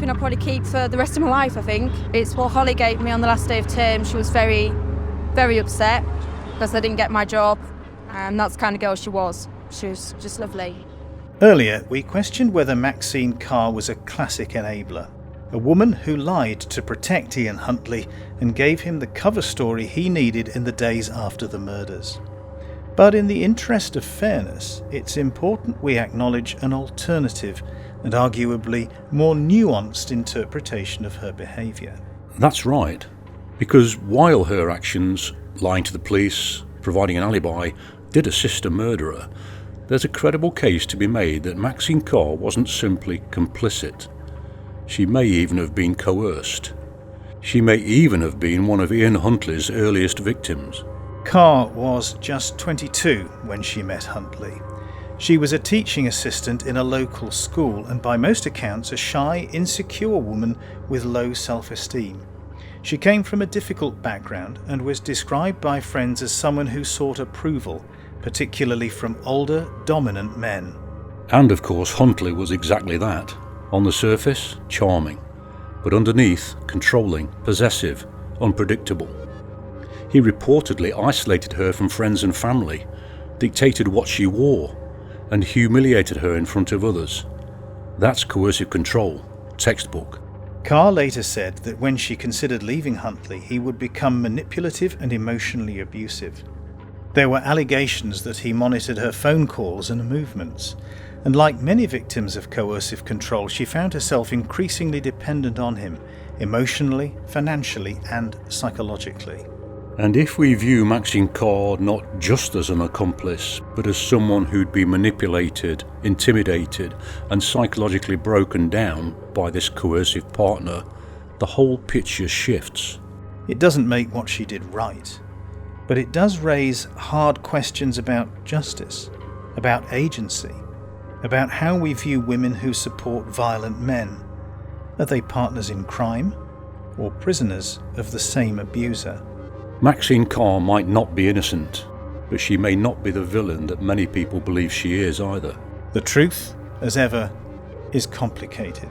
something I'll probably keep for the rest of my life, I think. It's what Holly gave me on the last day of term. She was very, very upset because I didn't get my job. And that's the kind of girl she was. She was just lovely. Earlier, we questioned whether Maxine Carr was a classic enabler. A woman who lied to protect Ian Huntley and gave him the cover story he needed in the days after the murders. But in the interest of fairness, it's important we acknowledge an alternative and arguably more nuanced interpretation of her behaviour. That's right, because while her actions, lying to the police, providing an alibi, did assist a murderer, there's a credible case to be made that Maxine Carr wasn't simply complicit. She may even have been coerced. She may even have been one of Ian Huntley's earliest victims. Carr was just 22 when she met Huntley. She was a teaching assistant in a local school and by most accounts a shy, insecure woman with low self-esteem. She came from a difficult background and was described by friends as someone who sought approval, particularly from older, dominant men. And of course Huntley was exactly that. On the surface, charming, but underneath, controlling, possessive, unpredictable. He reportedly isolated her from friends and family, dictated what she wore, and humiliated her in front of others. That's coercive control, textbook. Carr later said that when she considered leaving Huntley, he would become manipulative and emotionally abusive. There were allegations that he monitored her phone calls and movements, and like many victims of coercive control, she found herself increasingly dependent on him, emotionally, financially, and psychologically. And if we view Maxine Carr not just as an accomplice, but as someone who'd be manipulated, intimidated, and psychologically broken down by this coercive partner, the whole picture shifts. It doesn't make what she did right, but it does raise hard questions about justice, about agency, about how we view women who support violent men. Are they partners in crime or prisoners of the same abuser? Maxine Carr might not be innocent, but she may not be the villain that many people believe she is either. The truth, as ever, is complicated.